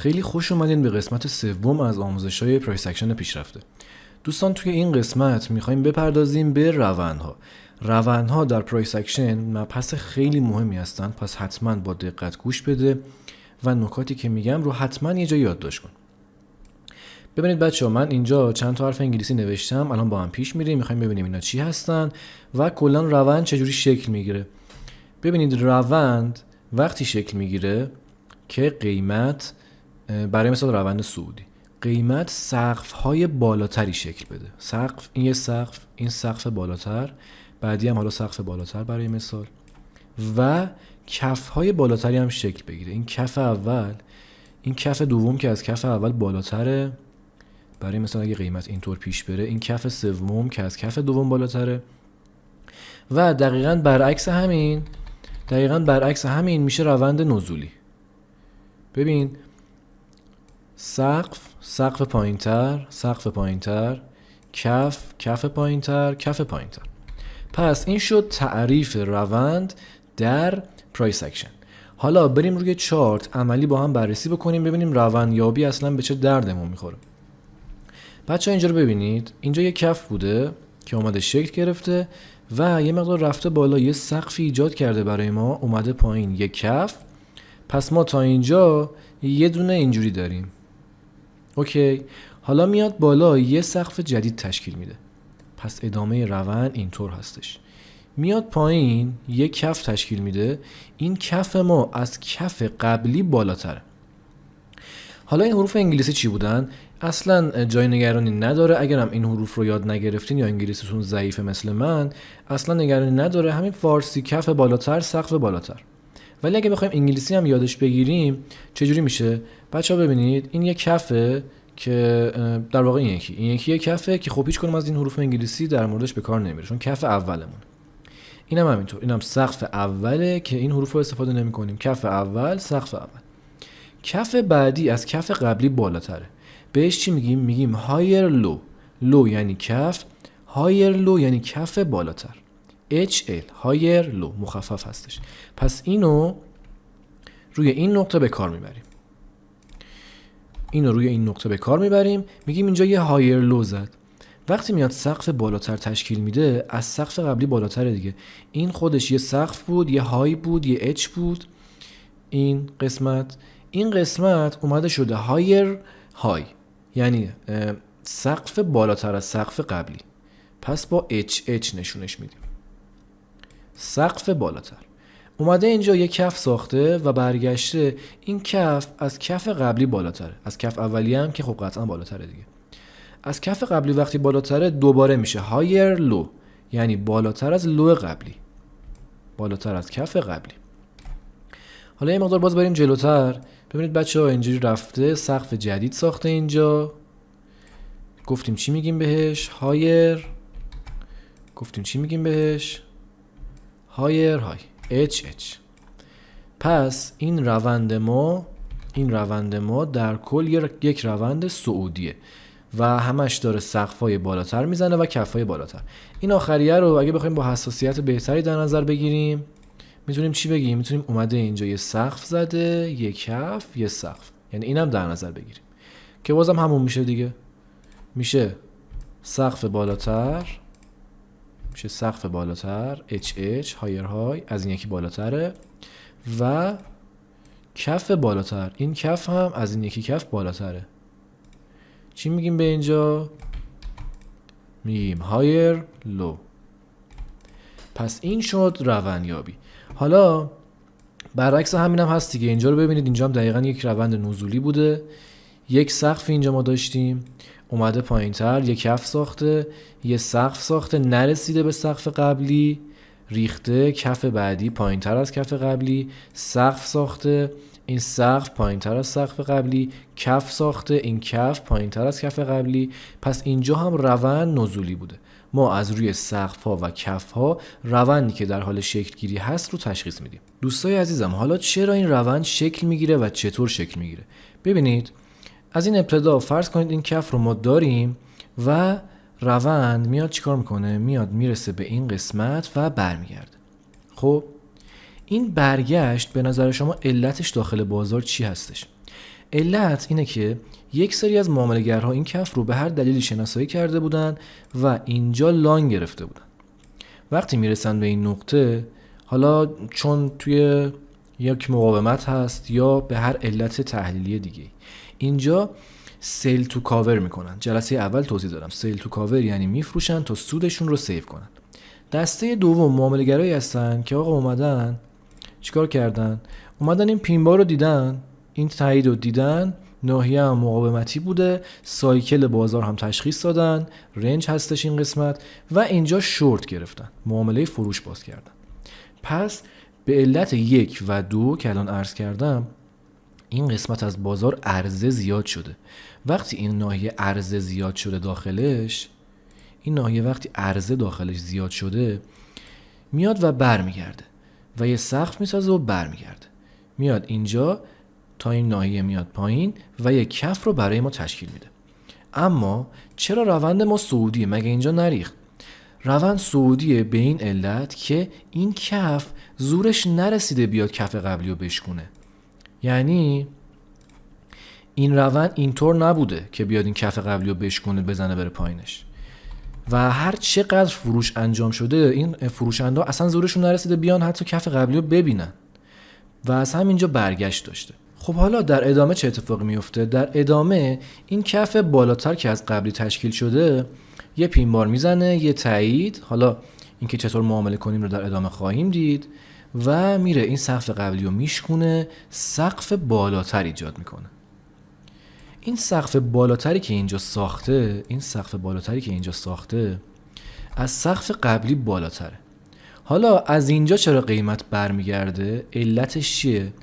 خیلی خوش اومدین به قسمت سوم از آموزش‌های پرایس اکشن پیشرفته. دوستان توی این قسمت می‌خوایم بپردازیم به روندها. روندها در پرایس اکشن مبحث خیلی مهمی هستن، پس حتما با دقت گوش بده و نکاتی که میگم رو حتما یه جا یادداشت کن. ببینید بچه‌ها، من اینجا چند تا حرف انگلیسی نوشتم، الان با هم پیش میریم، می‌خوایم ببینیم اینا چی هستن و کلا روند چجوری شکل میگیره. ببینید روند وقتی شکل میگیره که قیمت، برای مثال روند صعودی، قیمت سقف‌های بالاتری شکل بده. سقف، این یه سقف، این سقف بالاتر، بعدی هم حالا سقف بالاتر برای مثال، و کف‌های بالاتری هم شکل بگیره. این کف اول، این کف دوم که از کف اول بالاتره، برای مثال اگه قیمت اینطور پیش بره، این کف سوم که از کف دوم بالاتره، و دقیقاً برعکس همین میشه روند نزولی. ببین سقف پایینتر، کف پایینتر. پس این شد تعریف روند در پرایس اکشن. حالا بریم روی چارت عملی با هم بررسی بکنیم، ببینیم روندیابی اصلا به چه دردمون میخوره. بچه‌ها اینجا رو ببینید، اینجا یه کف بوده که اومده شکل گرفته و یه مقدار رفته بالا، یه سقفی ایجاد کرده برای ما، اومده پایین یه کف. پس ما تا اینجا یه دونه اینجوری داریم. اوکی، حالا میاد بالا یه سقف جدید تشکیل میده. پس ادامه روند اینطور هستش. میاد پایین یه کف تشکیل میده، این کف ما از کف قبلی بالاتره. حالا این حروف انگلیسی چی بودن؟ اصلا جای نگرانی نداره، اگرم این حروف رو یاد نگرفتین یا انگلیسیتون ضعیفه مثل من، اصلا نگرانی نداره، همین فارسی کف بالاتر، سقف بالاتر. ولی اگه بخوایم انگلیسی هم یادش بگیریم چجوری میشه؟ بچه‌ها ببینید، این یه کفه که در واقع این یکی یه کفه که خب هیچ کنم از این حروف انگلیسی در موردش به کار نمیره، چون کف اولمون. اینم همینطور، اینم سقف اوله که این حروف رو استفاده نمی‌کنیم. کف اول، سقف اول. کف بعدی از کف قبلی بالاتره. بهش چی میگیم؟ میگیم هایر لو. لو یعنی کف، هایر لو یعنی کف بالاتر. HL هایر لو مخفف هستش. پس اینو روی این نقطه به کار میبریم. میگیم اینجا یه هایر لو زد. وقتی میاد سقف بالاتر تشکیل میده، از سقف قبلی بالاتره دیگه. این خودش یه سقف بود، یه های بود، یه اچ بود. این قسمت اومده شده هایر های، یعنی سقف بالاتر از سقف قبلی. پس با HH نشونش میدیم. سقف بالاتر اومده اینجا یه کف ساخته و برگشته، این کف از کف قبلی بالاتره، از کف اولی هم که خب قطعا بالاتره دیگه. از کف قبلی وقتی بالاتره دوباره میشه هایر لو، یعنی بالاتر از لو قبلی، بالاتر از کف قبلی. حالا یه مقدار باز بریم جلوتر. ببینید بچه‌ها، اینجوری رفته سقف جدید ساخته اینجا. گفتیم چی میگیم بهش؟ هایر. هایر های HH. پس این روند ما در کل یک روند صعودیه و همش داره سقف‌های بالاتر میزنه و کف‌های بالاتر. این آخریه رو اگه بخوایم با حساسیت بهتری در نظر بگیریم، میتونیم چی بگیم؟ میتونیم اومده اینجا یه سقف زده، یه کف، یه سقف، یعنی اینم در نظر بگیریم که بازم همون میشه دیگه. میشه سقف بالاتر HH هایر های، از این یکی بالاتره، و کف بالاتر، این کف هم از این یکی کف بالاتره. چی میگیم به اینجا؟ میگیم هایر لو. پس این شد روندیابی. حالا برعکس همینم هست دیگه. اینجا رو ببینید، اینجا هم دقیقاً یک روند نزولی بوده. یک سقف اینجا ما داشتیم، اومده پایینتر، یک کف ساخته، یه سقف ساخته، نرسیده به سقف قبلی، ریخته، کف بعدی پایینتر از کف قبلی، سقف ساخته، این سقف پایینتر از سقف قبلی، کف ساخته، این کف پایینتر از کف قبلی. پس اینجا هم روند نزولی بوده. ما از روی سقف‌ها و کف‌ها روندی که در حال شکل گیری هست رو تشخیص میدیم. دوستای عزیزم، حالا چرا این روند شکل میگیره و چطور شکل میگیره؟ ببینید، از این ابتدا فرض کنید این کف رو ما داریم و روند میاد چیکار میکنه؟ میاد میرسه به این قسمت و برمیگرده. خب این برگشت به نظر شما علتش داخل بازار چی هستش؟ علت اینه که یک سری از معامله‌گرها این کف رو به هر دلیلی شناسایی کرده بودن و اینجا لانگ گرفته بودن. وقتی میرسن به این نقطه، حالا چون توی یک مقاومت هست یا به هر علت تحلیلی دیگه، اینجا سیل تو کاور میکنن. جلسه اول توضیح دادم سیل تو کاور یعنی میفروشن تا سودشون رو سیو کنن. دسته دوم معامله‌گرایی هستن که آقا اومدن چیکار کردن؟ اومدن این پین بار رو دیدن، این تایید رو دیدن، ناحیه هم مقاومتی بوده، سایکل بازار هم تشخیص دادن، رنج هستش این قسمت و اینجا شورت گرفتن، معامله فروش باز کردن. پس به علت 1 و 2 که الان عرض کردم، این قسمت از بازار عرضه زیاد شده. وقتی این ناحیه عرضه زیاد شده داخلش، این ناحیه وقتی عرضه داخلش زیاد شده، میاد و برمیگرده و یه سقف میسازه و برمیگرده، میاد اینجا تا این ناحیه میاد پایین و یه کف رو برای ما تشکیل میده. اما چرا روند ما صعودیه؟ مگه اینجا نریخت؟ روند صعودیه به این علت که این کف زورش نرسیده بیاد کف قبلی رو بشکونه. یعنی این روند اینطور نبوده که بیاد این کف قبلی رو بشکونه بزنه بره پایینش و هر چقدر فروش انجام شده این فروشنده اصلا زورشون نرسیده بیان حتی کف قبلی رو ببینن و از همینجا برگشت داشته. خب حالا در ادامه چه اتفاقی میفته؟ در ادامه این کف بالاتر که از قبلی تشکیل شده یه پین بار میزنه، یه تایید، حالا اینکه چطور معامله کنیم رو در ادامه خواهیم دید، و میره این سقف قبلی رو میشکونه، سقف بالاتر ایجاد میکنه. این سقف بالاتری که اینجا ساخته از سقف قبلی بالاتره. حالا از اینجا چرا قیمت برمیگرده؟ علتش چیه؟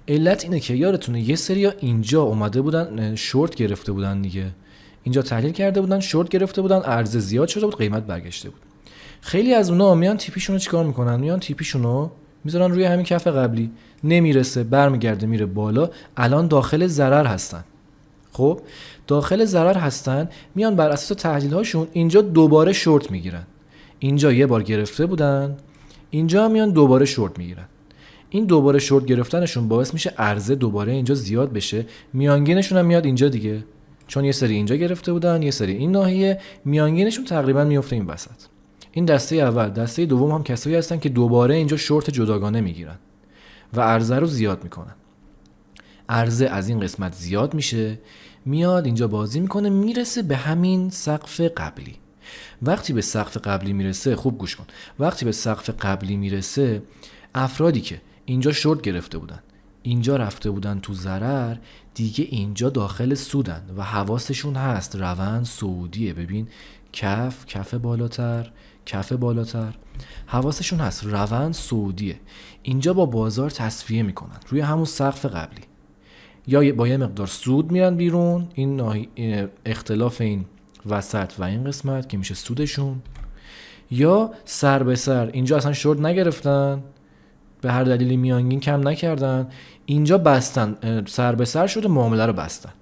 علت اینه که یادتونه یه سری اینجا اومده بودن شورت گرفته بودن دیگه، اینجا تحلیل کرده بودن، شورت گرفته بودن، عرضه زیاد شده بود، قیمت برگشته بود. خیلی از اونا میان تیپیشون رو چیکار میکنن؟ میان تیپیشون رو میذارن روی همین کف قبلی، نمیرسه، برمیگرده میره بالا، الان داخل ضرر هستن. خب داخل ضرر هستن، میان بر اساس تحلیل هاشون اینجا دوباره شورت میگیرن. اینجا یه بار گرفته بودن، اینجا میان دوباره شورت میگیرن. این دوباره شورت گرفتنشون باعث میشه عرضه دوباره اینجا زیاد بشه، میانگینشون هم میاد اینجا دیگه، چون یه سری اینجا گرفته بودن، یه سری این ناحیه، میانگینشون تقریبا میفته این وسط. این دسته اول. دسته دوم هم کسایی هستن که دوباره اینجا شورت جداگانه میگیرن و عرضه رو زیاد میکنن. عرضه از این قسمت زیاد میشه، میاد اینجا بازی میکنه، میرسه به همین سقف قبلی. وقتی به سقف قبلی میرسه، خوب گوش کن، وقتی به سقف قبلی میرسه، افرادی که اینجا شورت گرفته بودن، اینجا رفته بودن تو ضرر، دیگه اینجا داخل سودن و حواسشون هست روند صعودیه. ببین کف بالاتر، حواسشون هست روند صعودیه. اینجا با بازار تصفیه میکنن روی همون سقف قبلی، یا با یه مقدار سود میرن بیرون، این اختلاف این وسط و این قسمت که میشه سودشون، یا سر به سر اینجا اصلا شورت نگرفتن، به هر دلیلی میانگین کم نکردن، اینجا بستن، سر به سر شده، معامله رو بستن.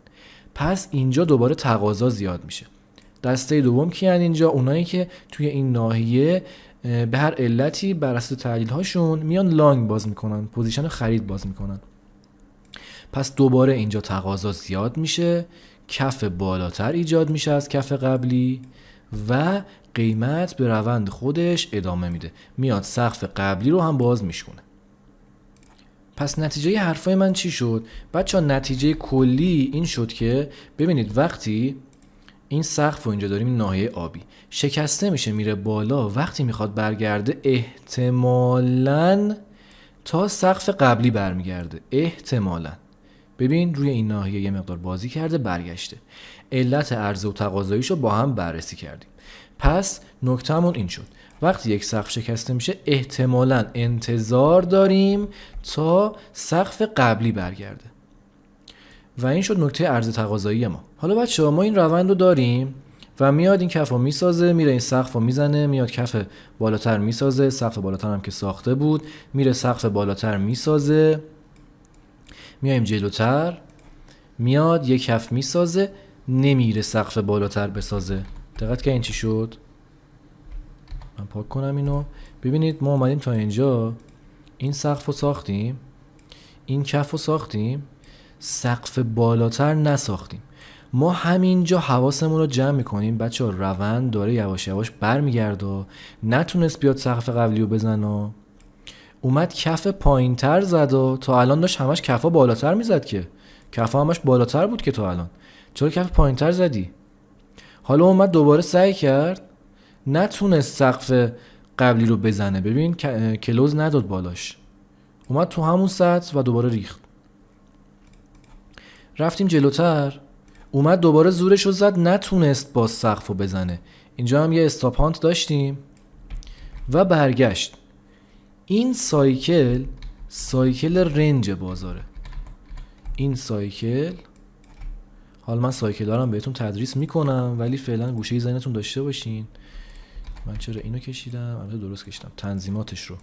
پس اینجا دوباره تقاضا زیاد میشه. دسته دوم کیان؟ اینجا اونایی که توی این ناحیه به هر علتی بر اساس تحلیل هاشون میان لانگ باز میکنن، پوزیشن خرید باز میکنن. پس دوباره اینجا تقاضا زیاد میشه، کف بالاتر ایجاد میشه از کف قبلی و قیمت به روند خودش ادامه میده، میاد سقف قبلی رو هم باز میشونه. پس نتیجه حرفای من چی شد؟ بچه‌ها نتیجه کلی این شد که ببینید وقتی این سقف رو اینجا داریم، این ناحیه آبی شکسته میشه میره بالا، وقتی میخواد برگرده احتمالاً تا سقف قبلی برمیگرده، احتمالاً. ببین روی این ناحیه یه مقدار بازی کرده، برگشته. علت عرضه و تقاضاییشو با هم بررسی کردیم. پس نکتهمون این شد، وقتی یک سقف شکسته میشه احتمالاً انتظار داریم تا سقف قبلی برگرده و این شد نکته عرضه تقاضایی ما. حالا بچه‌ها ما این روند رو داریم و میاد این کف رو میسازه، میره این سقف رو میزنه، میاد کف بالاتر میسازه، سقف بالاتر هم که ساخته بود، میره سقف بالاتر میسازه، میایم جلوتر، میاد یک کف میسازه، نمیره سقف بالاتر بسازه. دقت که این چی شد؟ من پاک کنم اینو. ببینید ما اومدیم تا اینجا، این سقف رو ساختیم، این کف رو ساختیم، سقف بالاتر نساختیم. ما همینجا حواسمون رو جمع میکنیم بچه‌ها روند داره یواش یواش برمیگرده، نتونست بیاد سقف قبلی رو بزنه، اومد کف پایینتر زد و تا الان داشت همش کفا بالاتر میزد که کفا همش بالاتر بود که تا الان چرا کف پایینتر زدی؟ حالا اومد دوباره سعی کرد نتونست سقف قبلی رو بزنه، ببین کلوز نداد بالاش، اومد تو همون سطح و دوباره ریخت. رفتیم جلوتر، اومد دوباره زورش رو زد نتونست باز سقف رو بزنه. اینجا هم یه استاپ هانت داشتیم و برگشت. این سایکل رنج بازاره. این سایکل، حالا من سایکل دارم بهتون تدریس میکنم ولی فعلا گوشه ذهنتون داشته باشین. من چرا اینو کشیدم؟ البته درست کشیدم. تنظیماتش رو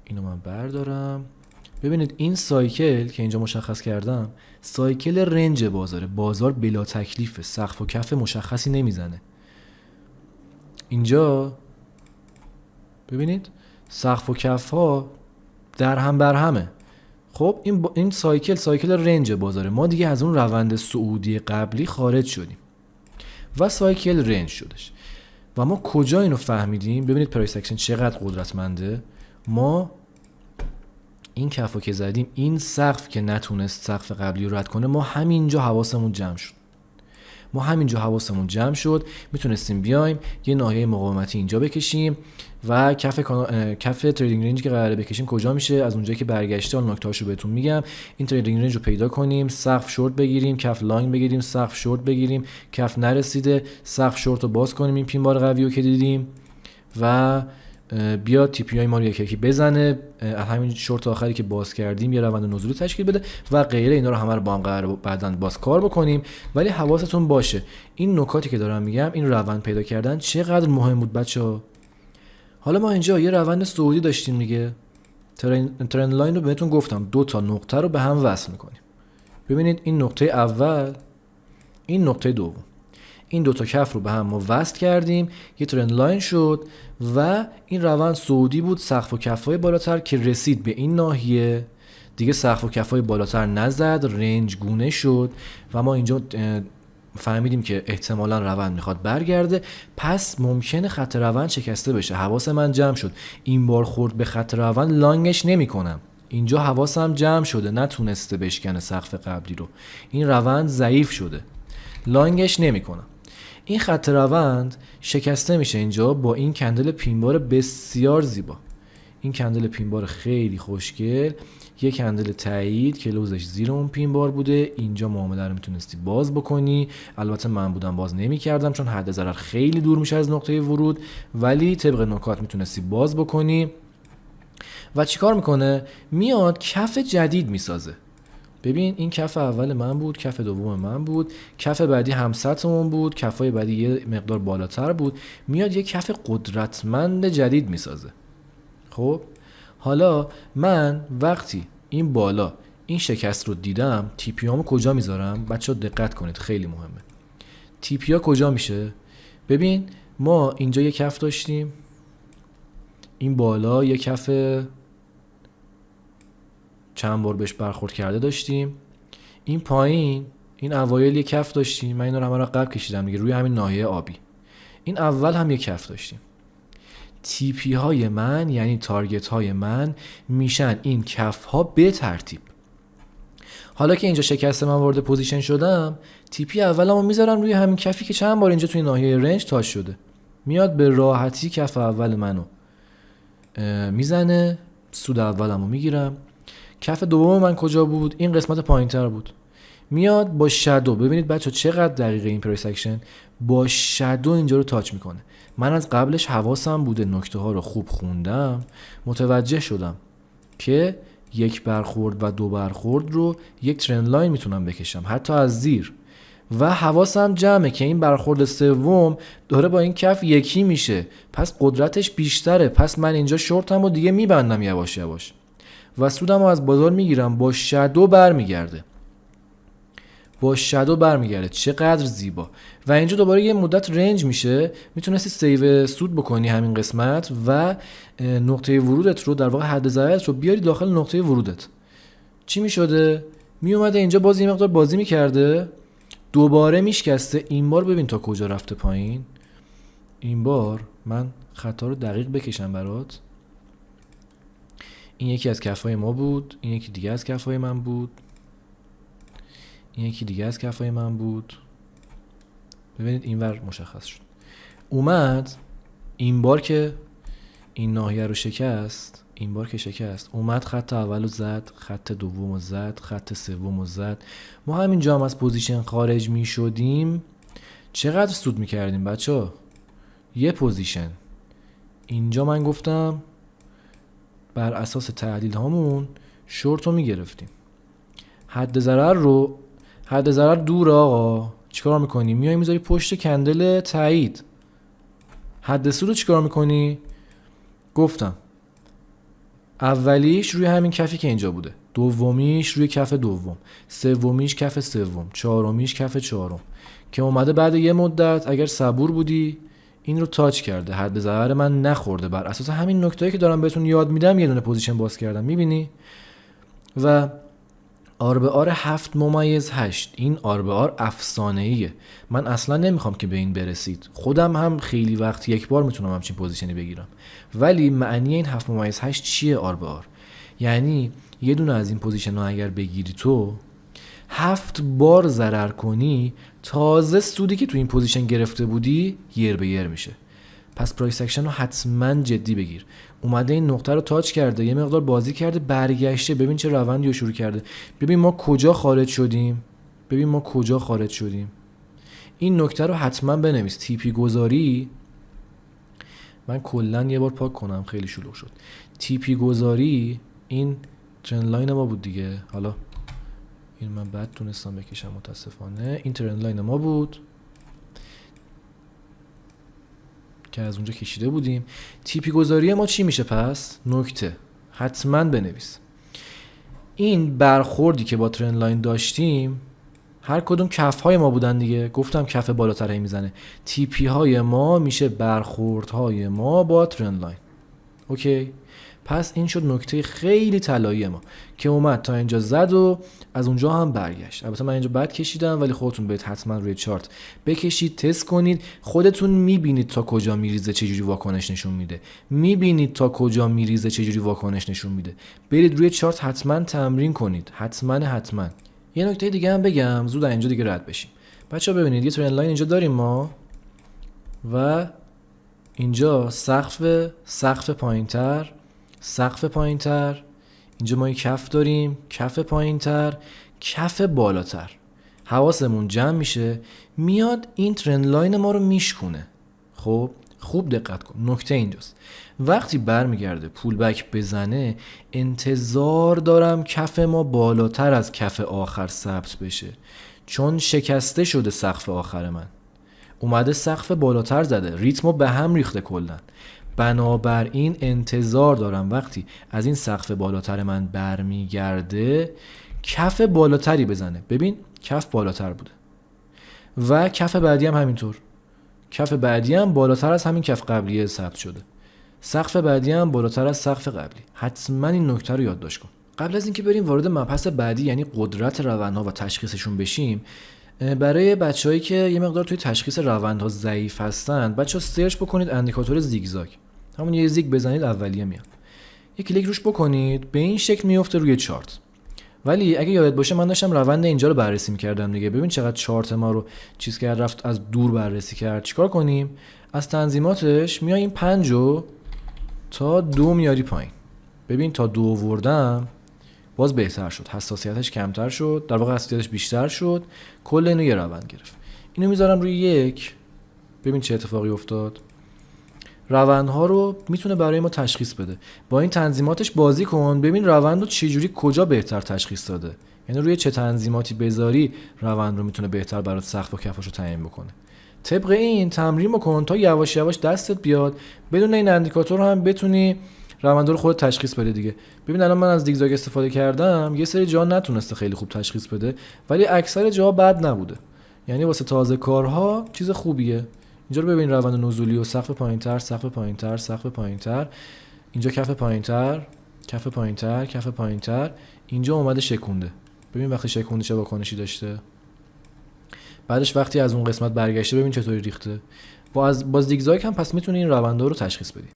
اینو من بردارم. ببینید این سایکل که اینجا مشخص کردم سایکل رنج بازاره. بازار بلا تکلیفه، سقف و کف مشخصی نمیزنه. اینجا ببینید سقف و کف ها در هم بر همه. خب این سایکل رنج بازاره. ما دیگه از اون روند صعودی قبلی خارج شدیم و سایکل رنج شدش. و ما کجا اینو فهمیدیم؟ ببینید پرایس اکشن چقدر قدرتمنده. ما این کفو که زدیم، این سقف که نتونست سقف قبلی رو رد کنه، ما همینجا حواسمون جمع شد. میتونستیم بیایم یه ناحیه مقاومتی اینجا بکشیم و کف تریدینگ رنج که قراره بکشیم کجا میشه؟ از اونجایی که برگشته اون نکتهاشو بهتون میگم. این تریدینگ رنج رو پیدا کنیم، سقف شورت بگیریم، کف لانگ بگیریم، سقف شورت بگیریم، کف نرسیده سقف شورت رو باز کنیم، این پین بار قوی رو که دیدیم و بیاد تی پی آی ما رو یکی بزنه، همین شورت آخری که باز کردیم یه روند نزولی تشکیل بده و غیره. اینا رو همه رو با هم قرار بعداً باز کار بکنیم. ولی حواستون باشه این نکاتی که دارم میگم، این روند پیدا کردن چقدر مهم بود بچه‌ها. حالا ما اینجا یه روند صعودی داشتیم دیگه. ترند لاین رو بهتون گفتم 2 تا نقطه رو به هم وصل میکنیم. ببینید این نقطه اول، این نقطه دوم، این 2 تا کف رو به هم ما وصل کردیم، یه ترند لاین شد و این روند صعودی بود. سقف و کفای بالاتر که رسید به این ناحیه دیگه سقف و کفای بالاتر نزد، رنج گونه شد و ما اینجا فهمیدیم که احتمالاً روند میخواد برگرده، پس ممکنه خط روند شکسته بشه. حواس من جمع شد، این بار خورد به خط روند لانگش نمی کنم. اینجا حواسم جمع شده، نتونسته بشکنه سقف قبلی رو، این روند ضعیف شده، لانگش نمی کنم. این خط روند شکسته میشه اینجا با این کندل پینبار بسیار زیبا. این کندل پینبار خیلی خوشگل، یک کندل تایید که لوزش زیر اون پینبار بوده. اینجا معامله رو میتونستی باز بکنی، البته من بودم باز نمی کردم چون حد ضرر خیلی دور میشه از نقطه ورود، ولی طبق نکات میتونستی باز بکنی. و چیکار میکنه؟ میاد کف جدید میسازه. ببین این کف اول من بود، کف دوم من بود، کف بعدی هم سطحمون بود، کفای بعدی یه مقدار بالاتر بود، میاد یه کف قدرتمند جدید میسازه. خب حالا من وقتی این بالا این شکست رو دیدم، تی پی هامو کجا میذارم؟ بچه‌ها دقت کنید خیلی مهمه. تی پی ها کجا میشه؟ ببین ما اینجا یه کف داشتیم، این بالا یه کف چند بار بهش برخورد کرده داشتیم، این پایین این اوایل یه کف داشتیم، من اینا رو همه رو قبل کشیدم دیگه روی همین ناحیه آبی. این اول هم یه کف داشتیم. تی پی های من یعنی تارگت های من میشن این کف ها به ترتیب. حالا که اینجا شکست من وارد پوزیشن شدم، تی پی اولمو میذارم روی همین کفی که چند بار اینجا توی ناحیه رنج تاچ شده، میاد به راحتی کف اول منو میزنه، سود اولمو میگیرم. کف دوم من کجا بود؟ این قسمت پایینتر بود. میاد با شادو، ببینید بچه چقدر دقیقه این پرایس اکشن، با شادو اینجا رو تاچ میکنه. من از قبلش حواسم بوده، نکته ها رو خوب خوندم، متوجه شدم که یک برخورد و 2 برخورد رو یک ترند لاین میتونم بکشم حتی از زیر، و حواسم جمعه که این برخورد سوم داره با این کف یکی میشه، پس قدرتش بیشتره، پس من اینجا شورتم و دیگه میبندم یواش یواش و سودم رو از بازار میگیرم. با شادو برمیگرده، با شادو برمیگرده، چقدر زیبا. و اینجا دوباره یه مدت رنج میشه، میتونستی سیو سود بکنی همین قسمت و نقطه ورودت رو، در واقع حد ضررت رو بیاری داخل نقطه ورودت. چی میشده؟ می اومده اینجا باز یه مقدار بازی میکرده، دوباره میشکسته. این بار ببین تا کجا رفته پایین. این بار من خطا رو دقیق بکشم برات. این یکی از کفای ما بود، این یکی دیگه از کفای من بود، این یکی دیگه از کفای من بود. ببینید اینور مشخص شد. اومد این بار که این ناحیه رو شکست، این بار که شکست، اومد خط اولو زد، خط دومو زد، خط سومو زد. ما همینجا هم از پوزیشن خارج می شدیم، چقدر سود می کردیم بچه؟ یه پوزیشن. اینجا من گفتم بر اساس تحلیل هامون شورت رو می گرفتیم. حد ضرر دور آقا. چیکار میکنی؟ میای میذاری پشت کندل تایید. حد سود رو چیکار میکنی؟ گفتم اولیش روی همین کفی که اینجا بوده، دومیش روی کف دوم، سومیش کف سوم، چهارمیش کف چهارم، که اومده بعد یه مدت اگر صبور بودی این رو تاچ کرده، حد ضرر من نخورده. بر اساس همین نکتهایی که دارم بهتون یاد میدم یه دونه پوزیشن باز کردم. میبینی؟ و آر به آر 7.8 این آر به آر افسانه‌ایه. من اصلا نمیخوام که به این برسید. خودم هم خیلی وقت یک بار میتونم همچین پوزیشنی بگیرم. ولی معنی این 7.8 چیه آر به آر؟ یعنی یه دونه از این پوزیشن ها اگر بگیری تو 7 بار ضرر کنی، تازه سودی که تو این پوزیشن گرفته بودی یر به یر میشه. پس پرایس اکشن رو حتما جدی بگیر. اومده این نقطه رو تاچ کرده، یه مقدار بازی کرده، برگشته. ببین چه روندی رو شروع کرده. ببین ما کجا خارج شدیم. این نکته رو حتما بنویس. تی پی گذاری، من کلا یه بار پاک کنم، خیلی شلوغ شد. تی پی گذاری این ترند لاین ما بود دیگه. حالا این من بد تونستم بکشم متاسفانه. این ترند لاین ما بود که از اونجا کشیده بودیم. تیپی گذاری ما چی میشه پس؟ نکته حتما بنویس. این برخوردی که با ترند لاین داشتیم، هر کدوم کف های ما بودن دیگه. گفتم کف بالاتر میزنه. تیپی های ما میشه برخوردهای ما با ترند لاین. اوکی؟ پس این شد نکته خیلی طلایی ما که اومد تا اینجا زد و از اونجا هم برگشت. البته من اینجا بد کشیدم، ولی خودتون برید حتما روی چارت بکشید، تست کنید. خودتون میبینید تا کجا میریزه، چجوری واکنش نشون میده. برید روی چارت حتما تمرین کنید. حتما. یه نکته دیگه هم بگم زود اینجا دیگه رد بشیم. بچه‌ها ببینید یه ترند لاین اینجا داریم ما و اینجا سقف پایینتر. اینجا ما یه کف داریم، کف پایینتر، کف بالاتر. حواسمون جمع میشه، میاد این ترند لاین ما رو میشکونه. خب خوب دقت کن. نکته اینجاست وقتی برمیگرده پول بک بزنه، انتظار دارم کف ما بالاتر از کف آخر ثبت بشه، چون شکسته شده سقف آخر من. اومده سقف بالاتر زده، ریتمو به هم ریخته کلن. بنابراین انتظار دارم وقتی از این سقف بالاتر من برمیگرده کف بالاتری بزنه. ببین کف بالاتر بوده و کف بعدی هم همینطور. کف بعدی هم بالاتر از همین کف قبلیه ثبت شده. سقف بعدی هم بالاتر از سقف قبلی. حتما این نکته رو یادداشت کن. قبل از اینکه بریم وارد مبحث بعدی یعنی قدرت روندها و تشخیصشون بشیم، برای بچه‌هایی که یه مقدار توی تشخیص روندها ضعیف هستن، بچه‌ها سرچ بکنید اندیکاتور زیگزاگ. همون یه زیگ بزنید اولیه میاد. یه کلیک روش بکنید، به این شکل میفته روی چارت. ولی اگه یادت باشه من داشتم روند اینجا رو بررسی می‌کردم دیگه. ببین چقدر چارت ما رو چیز کرد، رفت از دور بررسی کرد. چیکار کنیم؟ از تنظیماتش میایم 5 تا 2 میاری پایین. ببین تا 2 آوردم باز بهتر شد، حساسیتش کمتر شد، در واقع حساسیتش بیشتر شد، کل اینو یه روند گرفت. اینو میذارم روی 1. ببین چه اتفاقی افتاد. روندها رو میتونه برای ما تشخیص بده. با این تنظیماتش بازی کن، ببین روند رو چجوری کجا بهتر تشخیص داده. یعنی روی چه تنظیماتی بذاری روند رو میتونه بهتر برات سقف و کفش رو تعیین بکنه. طبق این تمرین بکن تا یواش یواش دستت بیاد بدون این اندیکاتور هم بتونی روند رو خودت تشخیص بده دیگه. ببین الان من از زیگزاگ استفاده کردم، یه سری جا نتونسته خیلی خوب تشخیص بده، ولی اکثر جاها بد نبوده. یعنی واسه تازه کارها چیز خوبیه. اینجا رو ببین روند نزولی و سقف پایینتر، اینجا کف پایینتر، اینجا اومده شکونده. ببین وقتی شکوندی چه واکنشی داشته. بعدش وقتی از اون قسمت برگشته ببین چطوری ریخته. با زیگزاگ هم پس میتونی این روندها رو تشخیص بدی.